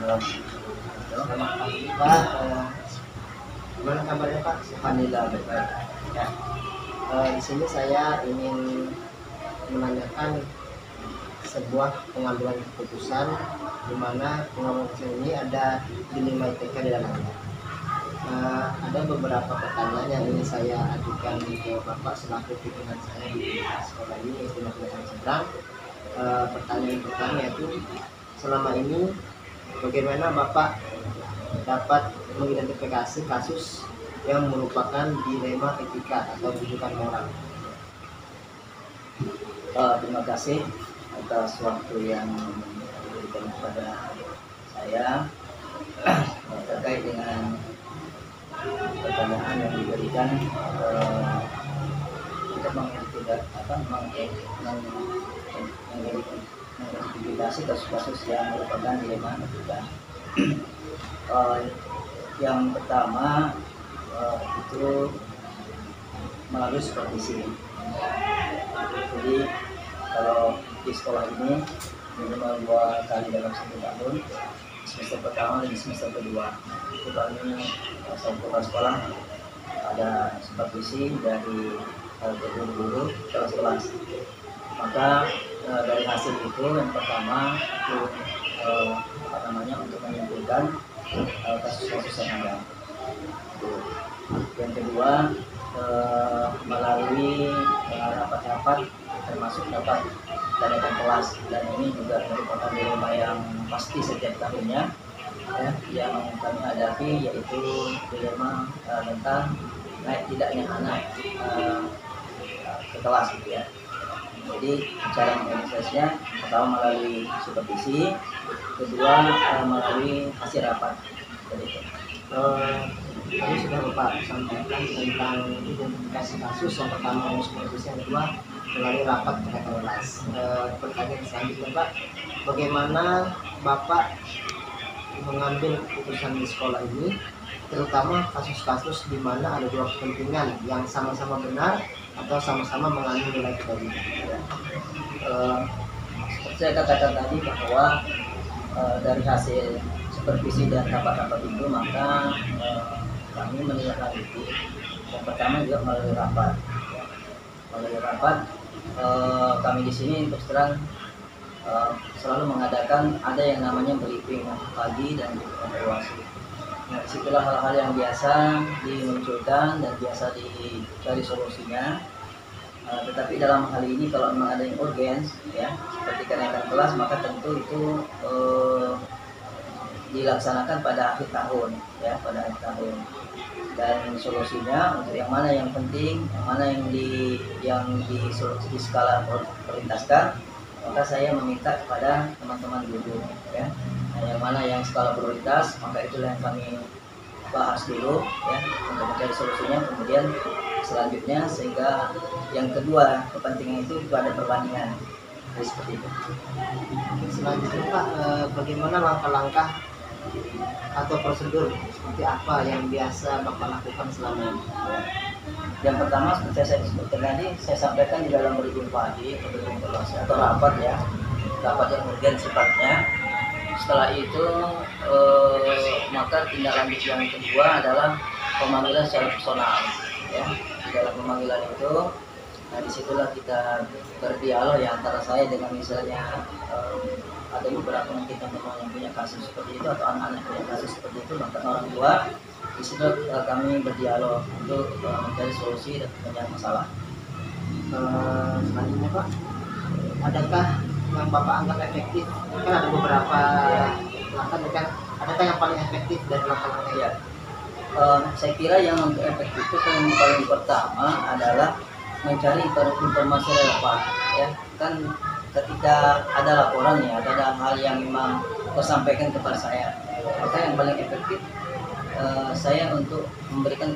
Selamat pagi Pak. Gimana kabarnya Pak? Alhamdulillah baik-baik. Ya. Di sini saya ingin menanyakan sebuah pengambilan keputusan di mana pengambilan keputusan ini ada dilema IPK di dalamnya. Ada beberapa pertanyaan yang ingin saya ajukan ke Bapak selaku pimpinan saya di sekolah ini, yaitu Madrasah Seberang. Pertanyaan pertama yaitu, selama ini bagaimana Bapak dapat mengidentifikasi kasus yang merupakan dilema etika atau rujukan moral? Terima kasih atas waktu yang diberikan kepada saya terkait dengan pertanyaan yang diberikan untuk mengidentifikasi kasus-kasus yang merupakan dilema etika. Yang pertama itu melalui supervisi. Jadi kalau di sekolah ini minimal 2 kali dalam 1 tahun, semester pertama dan semester kedua itu kami saat kepala sekolah ada supervisi dari guru-guru kelas-kelas. Maka dari hasil itu yang pertama itu untuk menyimpulkan kasus-kasus yang ada. Yang kedua melalui rapat-rapat, termasuk rapat kenaikan kelas, dan ini juga merupakan dilema yang pasti setiap tahunnya ya, yang kami hadapi, yaitu dilema tentang naik tidaknya anak ke kelas gitu ya. Jadi cara menganalisisnya pertama melalui supervisi, kedua melalui hasil rapat. Tadi sudah Bapak sampaikan tentang identifikasi kasus, yang pertama supervisi, yang kedua melalui rapat kenaikan kelas. Pertanyaan selanjutnya Pak, bagaimana Bapak mengambil keputusan di sekolah ini, terutama kasus-kasus di mana ada dua kepentingan yang sama-sama benar atau sama-sama mengandung nilai kebajikan? Seperti saya katakan tadi bahwa dari hasil supervisi dan rapat-rapat itu, maka kami menindaklanjuti. Yang pertama juga melalui rapat. Melalui rapat kami di sini terus terang selalu mengadakan ada yang namanya briefing pagi dan evaluasi. Nah, disitulah hal-hal yang biasa dimunculkan dan biasa dicari solusinya. Tetapi dalam hal ini kalau memang ada yang urgent ya, seperti kenaikan kelas, maka tentu itu dilaksanakan pada akhir tahun ya, pada akhir tahun. Dan solusinya untuk yang mana yang penting, yang mana yang di skala prioritaskan, maka saya meminta kepada teman-teman guru ya. Nah, yang mana yang skala prioritas, maka itulah yang kami bahas dulu ya untuk mencari solusinya. Kemudian selanjutnya, sehingga yang kedua kepentingan itu ada perbandingan. Jadi seperti itu. Selanjutnya Pak, bagaimana langkah-langkah atau prosedur seperti apa yang biasa Bapak lakukan selama ini? Yang pertama, seperti saya sebutkan tadi, saya sampaikan di dalam briefing pagi atau rapat ya, rapat yang urgen sifatnya. Setelah itu maka tindak lanjut yang kedua adalah pemanggilan secara personal ya. Di dalam pemanggilan itu, nah disitulah kita berdialog ya, antara saya dengan misalnya ada beberapa mungkin teman-teman yang punya kasus seperti itu atau anak-anak yang punya kasus seperti itu, maka orang tua di situ kami berdialog untuk mencari solusi dan penyelesaian masalah. Selanjutnya Pak, adakah yang Bapak anggap efektif? Kan ada beberapa langkah, kan adakah yang paling efektif dari langkah-langkah ya? Saya kira yang efektif itu yang paling pertama adalah mencari informasi relevan ya. Kan ketika ada laporan ya, ada hal yang memang tersampaikan kepada saya, maka yang paling efektif saya untuk memberikan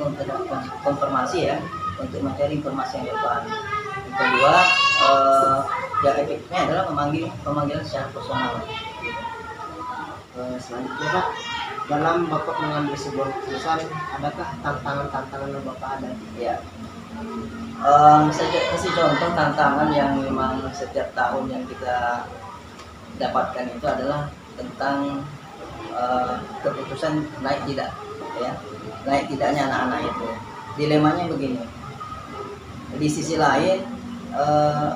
konfirmasi ya, untuk mencari informasi yang relevan. Yang kedua, yang efektifnya adalah pemanggilan secara personal. Selanjutnya Pak, dalam Bapak mengambil sebuah keputusan, adakah tantangan-tantangan yang Bapak ada? Ya, saya kasih contoh tantangan yang memang setiap tahun yang kita dapatkan itu adalah tentang keputusan naik tidak, ya, naik tidaknya anak-anak itu. Dilemanya begini, di sisi lain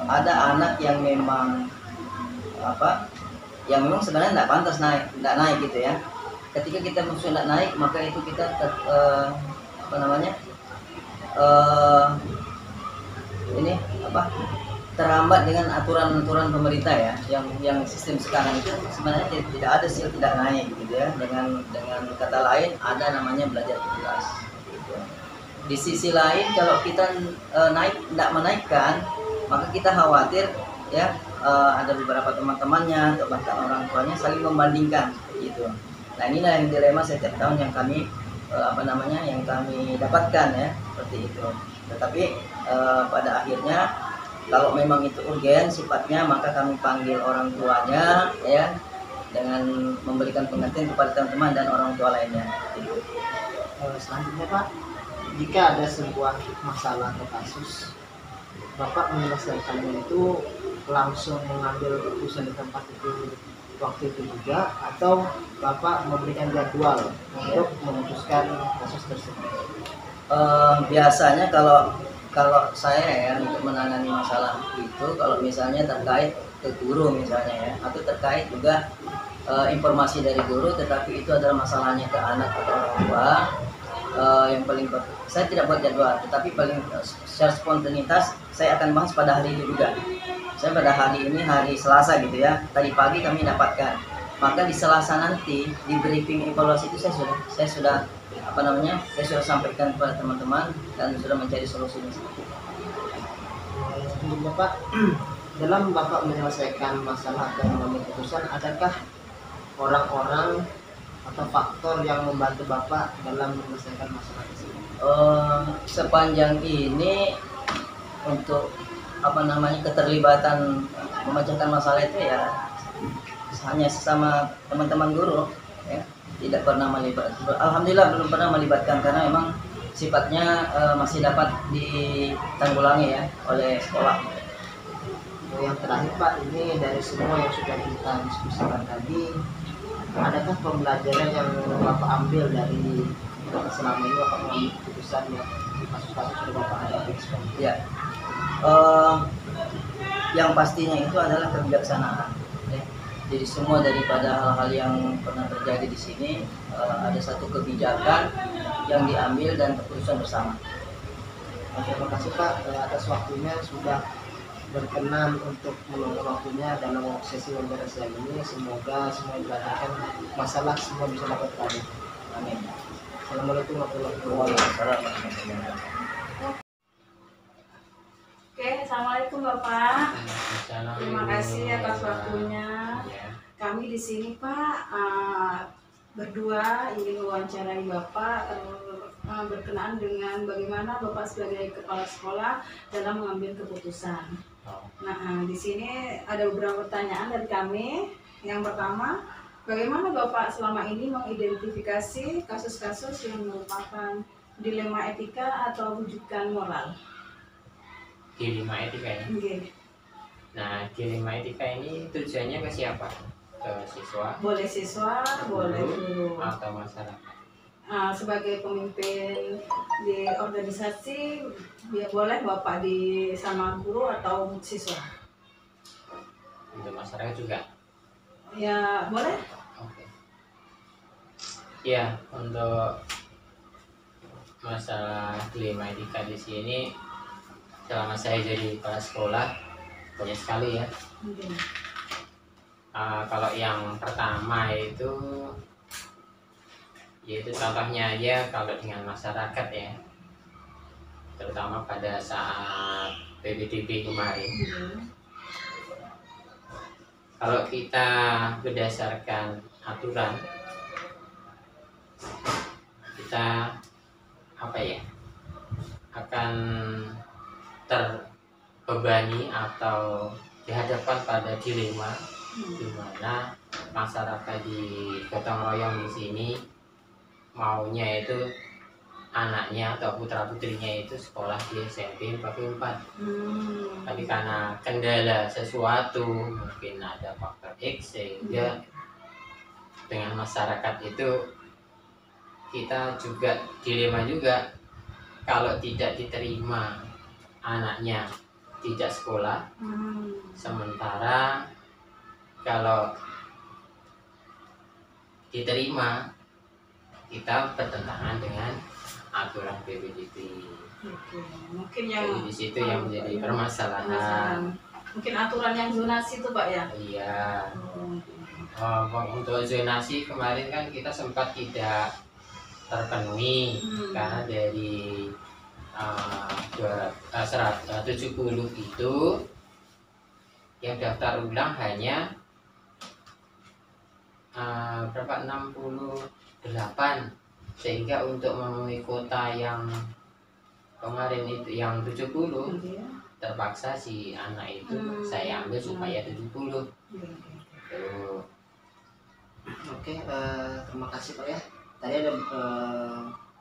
ada anak yang memang yang memang sebenarnya tidak pantas tidak naik gitu ya. Ketika kita musuh tidak naik, maka itu kita ini terhambat dengan aturan-aturan pemerintah ya, yang sistem sekarang itu sebenarnya tidak ada sih tidak naik gitu ya. Dengan kata lain ada namanya belajar tugas gitu. Di sisi lain kalau kita tidak menaikkan, maka kita khawatir ya, ada beberapa teman-temannya atau bahkan orang tuanya saling membandingkan gitu. Nah, inilah yang dilema setiap tahun yang kami yang kami dapatkan ya, seperti itu. Tetapi pada akhirnya kalau memang itu urgen sifatnya, maka kami panggil orang tuanya ya, dengan memberikan pengertian kepada teman-teman dan orang tua lainnya. Selanjutnya Pak, jika ada sebuah masalah atau kasus, Bapak menyelesaikannya itu langsung mengambil keputusan di tempat itu waktu itu juga, atau Bapak memberikan jadwal untuk memutuskan kasus tersebut? Biasanya kalau saya ya, untuk menangani masalah itu, kalau misalnya terkait ke guru misalnya ya, atau terkait juga informasi dari guru tetapi itu adalah masalahnya ke anak atau orang tua, yang paling saya tidak buat jadwal, tetapi paling secara spontanitas saya akan bahas pada hari itu juga. Saya pada hari ini hari Selasa gitu ya, tadi pagi kami dapatkan, maka di Selasa nanti di briefing evaluasi itu saya sudah sampaikan kepada teman-teman dan sudah mencari solusinya. Sebelumnya Pak, dalam Bapak menyelesaikan masalah dan mengambil keputusan, adakah orang-orang atau faktor yang membantu Bapak dalam menyelesaikan masalah tersebut? Sepanjang ini untuk keterlibatan memecahkan masalah itu ya hanya sesama teman-teman guru ya, tidak pernah melibatkan. Alhamdulillah belum pernah melibatkan, karena memang sifatnya masih dapat ditanggulangi ya oleh sekolah. Yang terakhir Pak, ini dari semua yang sudah kita diskusikan tadi, adakah pembelajaran yang Bapak ambil dari selama ini Bapak mengambil keputusan ya, kasus-kasus sudah Bapak hadapi? Ya, yang pastinya itu adalah kebijaksanaan. Ya. Jadi semua daripada hal-hal yang pernah terjadi di sini, ada satu kebijakan yang diambil dan keputusan bersama. Terima kasih Pak atas waktunya, sudah berkenan untuk meluangkan waktunya dalam sesi wawancara saya ini. Semoga semua yang belajarkan masalah semua bisa dapat terangin. Amin. Assalamualaikum warahmatullahi wabarakatuh. Oke, assalamualaikum Bapak. Terima kasih atas waktunya. Kami di sini Pak berdua ingin mewawancarai Bapak berkenaan dengan bagaimana Bapak sebagai kepala sekolah dalam mengambil keputusan. Nah, di sini ada beberapa pertanyaan dari kami. Yang pertama, bagaimana Bapak selama ini mengidentifikasi kasus-kasus yang merupakan dilema etika atau rujukan moral? Dilema etika ini. Okay. Nah, dilema etika ini tujuannya ke siapa? Ke siswa? Boleh siswa, boleh guru, atau masyarakat? Sebagai pemimpin di organisasi, ya boleh Bapak sama guru atau siswa. Untuk masyarakat juga? Ya boleh. Oke. Ya, untuk masalah dilema etika di sini, selama saya jadi kepala sekolah banyak sekali ya. Kalau yang pertama itu, yaitu contohnya aja kalau dengan masyarakat ya, terutama pada saat PPDB kemarin. Kalau kita berdasarkan aturan, kita akan terbebani atau dihadapkan pada dilema di mana masyarakat di gotong royong di sini maunya itu anaknya atau putra putrinya itu sekolah di SMP 44. Tapi karena kendala sesuatu, mungkin ada faktor X sehingga dengan masyarakat itu kita juga dilema juga, kalau tidak diterima anaknya tidak sekolah, sementara kalau diterima kita bertentangan dengan aturan PPDB. Oke. Mungkin yang Jadi di situ yang menjadi permasalahan. Mungkin aturan yang zonasi itu Pak ya? Iya. Oh. Untuk zonasi kemarin kan kita sempat tidak terpenuhi karena dari 170 itu yang daftar ulang hanya berapa, 68, sehingga untuk memenuhi kota yang kemarin itu yang 70 terpaksa si anak itu saya ambil supaya 70. Oke, terima kasih Pak ya. Tadi ada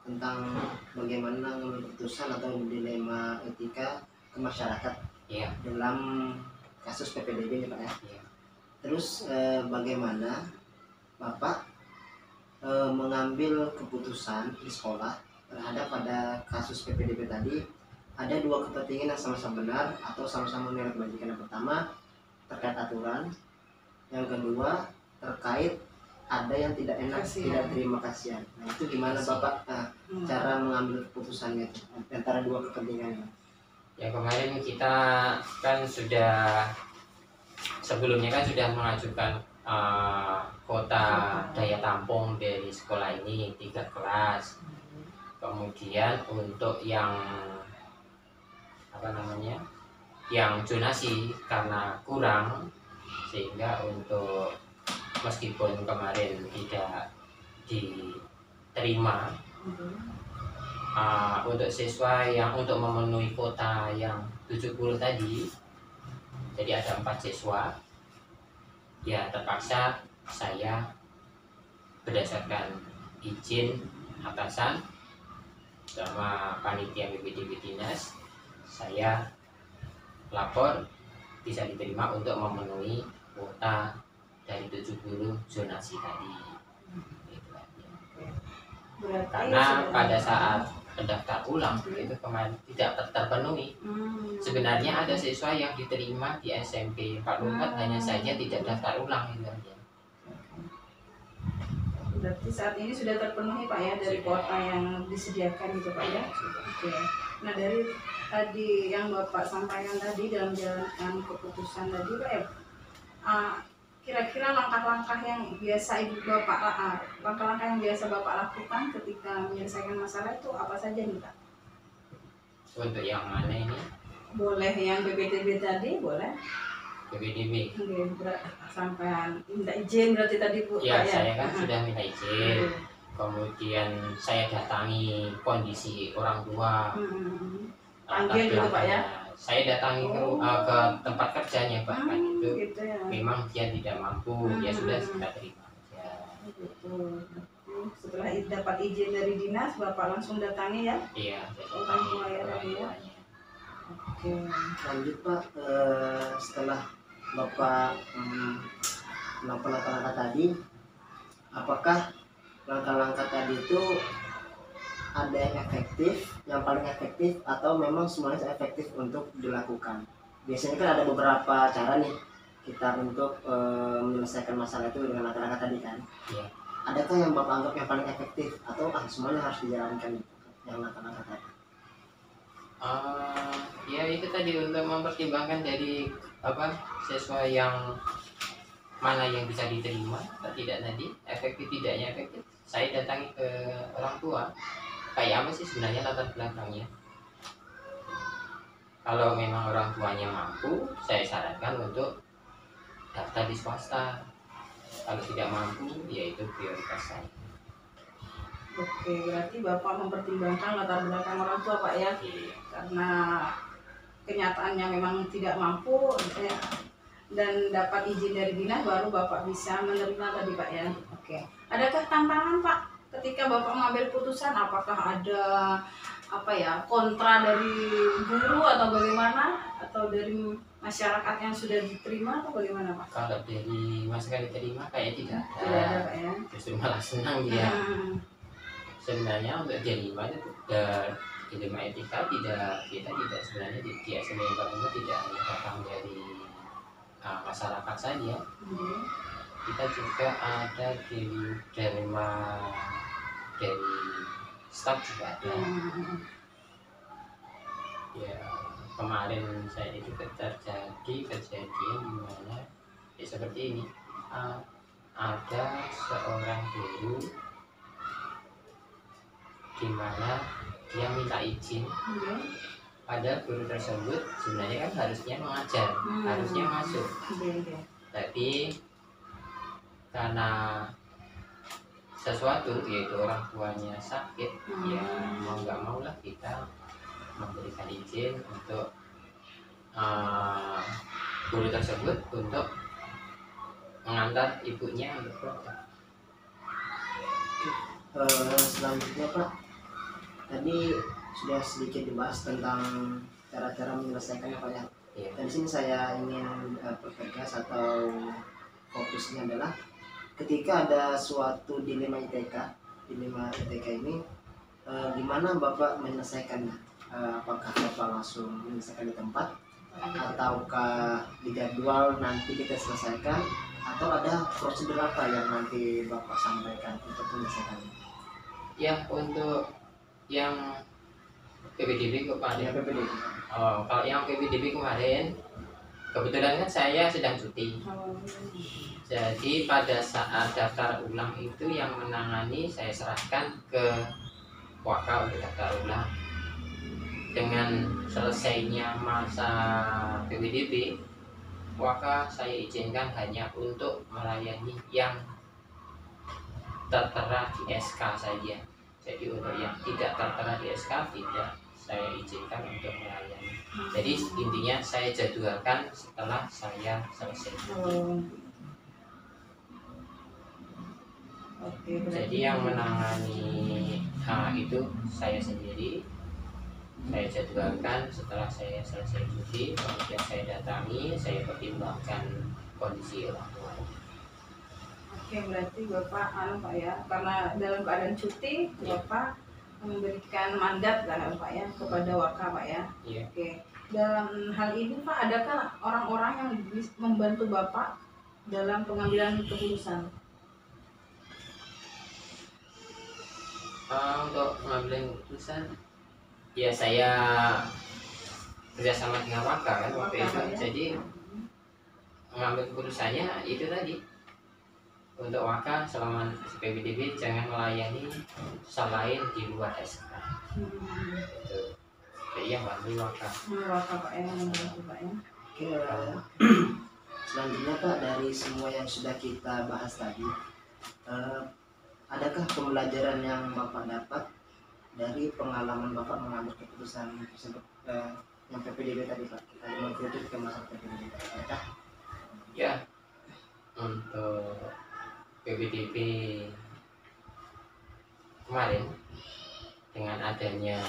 tentang bagaimana mengambil keputusan atau dilema etika ke masyarakat dalam kasus PPDB nih Pak ya. Terus bagaimana Bapak mengambil keputusan di sekolah terhadap pada kasus PPDB tadi? Ada dua kepentingan yang sama-sama benar atau sama-sama menilai kebajikan. Yang pertama terkait aturan, yang kedua terkait ada yang tidak enak, tidak terima kasihan. Nah itu gimana Bapak cara mengambil keputusannya antara dua kepentingan? Ya kemarin kita kan sudah sebelumnya kan sudah mengajukan kota daya tampung dari sekolah ini 3 kelas. Kemudian untuk yang yang zonasi karena kurang, sehingga untuk meskipun kemarin tidak diterima untuk siswa yang untuk memenuhi kota yang 70 tadi, jadi ada 4 siswa ya, terpaksa saya berdasarkan izin atasan sama panitia BPDB Dinas, saya lapor bisa diterima untuk memenuhi kuota dari 70 zonasi tadi. Karena pada saat pendaftar ulang itu kemarin tidak terpenuhi. Sebenarnya ada siswa yang diterima di SMP 44 hanya saja tidak daftar ulang itu aja. Berarti saat ini sudah terpenuhi Pak ya dari kuota yang disediakan gitu Pak ya. Oke. Nah dari tadi yang Bapak sampaikan tadi dalam menjalankan keputusan tadi Pak ya, kira-kira langkah-langkah yang biasa langkah-langkah yang biasa Bapak lakukan ketika menyelesaikan masalah itu apa saja nih Pak? Untuk yang mana ini? Boleh yang BPDB tadi, boleh. BPDB. Sampai minta izin berarti tadi Bu. Ya, saya kan sudah minta izin. Kemudian saya datangi kondisi orang tua. Panggil gitu Pak ya? Saya datangi ke tempat kerjanya bahkan itu gitu ya. memang dia tidak mampu, ya sudah kita terima aja. Gitu. Setelah dapat izin dari dinas, Bapak langsung datangi ya? Iya, orang tua ya tadi ya. Oke. Lanjut Pak, setelah Bapak melakukan langkah-langkah tadi, apakah langkah-langkah tadi itu ada yang efektif, yang paling efektif, atau memang semuanya efektif untuk dilakukan? Biasanya kan ada beberapa cara nih kita untuk menyelesaikan masalah itu dengan langkah-langkah tadi kan. Iya. Adakah yang Bapak anggap yang paling efektif atau semuanya harus dijalankan yang langkah-langkah tadi? Ya itu tadi untuk mempertimbangkan dari siswa yang mana yang bisa diterima atau tidak tadi, efektif tidaknya efektif. Saya datangi ke orang tua, kayak apa sih sebenarnya latar belakangnya. Kalau memang orang tuanya mampu, saya sarankan untuk daftar di swasta. Kalau tidak mampu, ya itu prioritas saya. Oke, berarti Bapak mempertimbangkan latar belakang orang tua Pak ya? Iya. Karena kenyataannya memang tidak mampu ya, dan dapat izin dari dinas baru Bapak bisa menerima tadi Pak ya? Oke. Adakah tantangan Pak ketika Bapak mengambil putusan? Apakah ada kontra dari guru atau bagaimana? Atau dari masyarakat yang sudah diterima atau bagaimana Pak? Kalau dari masyarakat diterima kayak tidak Tidak ada ada, Pak ya? justru malah senang dia. Hmm. Sebenarnya untuk diterima itu dilema etika tidak, kita tidak sebenarnya dia sebenarnya tidak hanya datang dari masyarakat saja, kita juga ada dilema dari staf juga ada. Ya kemarin saya itu terjadi kejadian di mana ya seperti ini, ada seorang guru di mana dia minta izin pada guru tersebut, sebenarnya kan harusnya mengajar, harusnya masuk, tapi karena sesuatu yaitu orang tuanya sakit, ya mau nggak mau lah kita memberikan izin untuk guru tersebut untuk mengantar ibunya untuk berobat. Selanjutnya Pak, tadi sudah sedikit dibahas tentang cara-cara menyelesaikannya Pak ya. Iya. Dan di sini saya ingin pertegas atau fokusnya adalah ketika ada suatu dilema ITK ini, gimana Bapak menyelesaikannya? Apakah Bapak langsung menyelesaikan di tempat, ataukah di jadwal nanti kita selesaikan, atau ada prosedur apa yang nanti Bapak sampaikan untuk menyelesaikannya? Ya untuk yang PPDB kemarin, kalau yang PPDB kemarin kebetulan kan saya sedang cuti. Jadi pada saat daftar ulang itu yang menangani saya serahkan ke Waka untuk daftar ulang. Dengan selesainya masa PPDB, Waka saya izinkan hanya untuk melayani yang tertera di SK saja. Jadi untuk yang tidak tertera di SK tidak saya izinkan untuk melayani. Jadi intinya saya jadwalkan setelah saya selesai. Jadi yang menangani itu saya sendiri. Saya jadwalkan setelah saya selesai cuti, kemudian saya datangi, saya pertimbangkan kondisi orang tua. Oke, berarti Bapak Pak ya, karena dalam keadaan cuti Bapak memberikan mandat kan Pak ya kepada Waka Pak ya. Iya. Oke. Dalam hal ini Pak, adakah orang-orang yang membantu Bapak dalam pengambilan keputusan? Untuk mengambil keputusan, ya saya kerjasama dengan Waka kan waktu itu. Ya? Jadi mengambil keputusannya itu tadi, untuk Waka selama PPDB jangan melayani selain di luar SK. Itu. Jadi yang bantu Waka. Waka Pak ya, membantu Pak ya. Oke, selanjutnya Pak, dari semua yang sudah kita bahas tadi, adakah pembelajaran yang Bapak dapat dari pengalaman Bapak mengambil keputusan tersebut, yang PPDB tadi Pak, kita mengikuti ke masa PPDB tadi? Ya, untuk PPDB kemarin dengan adanya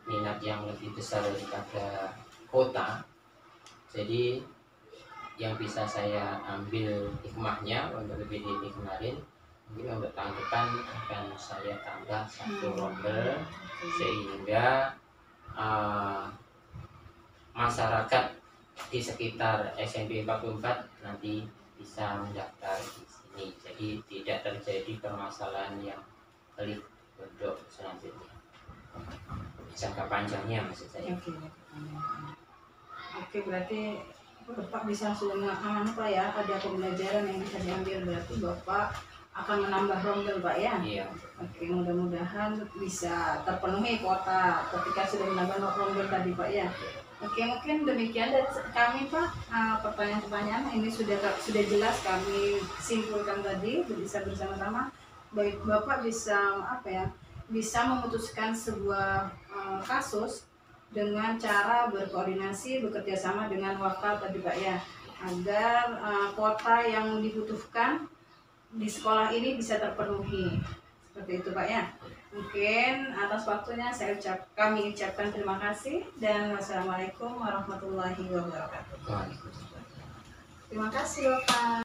minat yang lebih besar daripada kota, jadi yang bisa saya ambil hikmahnya untuk PPDB kemarin, mungkin untuk tahun depan akan saya tambah satu rombel sehingga masyarakat di sekitar SMP 44 nanti bisa mendaftar di sini. Jadi tidak terjadi permasalahan yang pelik untuk selanjutnya. Jangka panjangnya maksud saya. Oke, berarti Bapak bisa langsung Pak ya, ada pembelajaran yang bisa diambil, berarti Bapak akan menambah rombel Pak ya? Iya. Oke, mudah-mudahan bisa terpenuhi kuota ketika sudah menambah rombel tadi Pak ya. Oke, mungkin demikian dari kami Pak. Pertanyaan-pertanyaan ini sudah jelas kami simpulkan tadi, bisa bersama-sama. Baik, Bapak bisa bisa memutuskan sebuah kasus dengan cara berkoordinasi, bekerja sama dengan Waka tadi Pak ya, agar kuota yang dibutuhkan di sekolah ini bisa terpenuhi. Seperti itu Pak ya. Mungkin atas waktunya kami ucapkan terima kasih dan wassalamualaikum warahmatullahi wabarakatuh. Waalaikumsalam. Terima kasih Bapak.